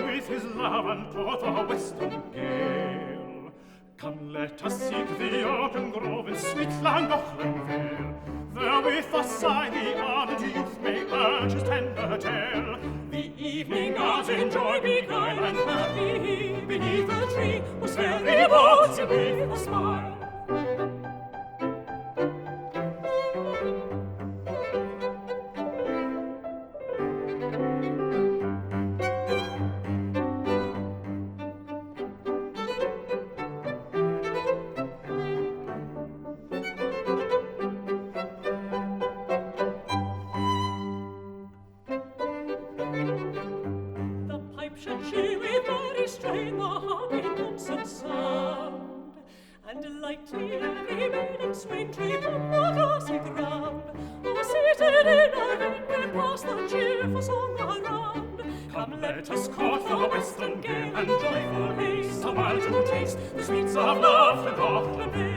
with his love and taught the western gale. Come, let us seek the oaken grove in sweet Llangollen vale. There with a sigh the ardent youth may urge his tender tale. The evening gods enjoy beguile and happy beneath the tree was very boats with a smile. Let us court the western gale and joyful haste, a while to taste the sweets of love and Auckland.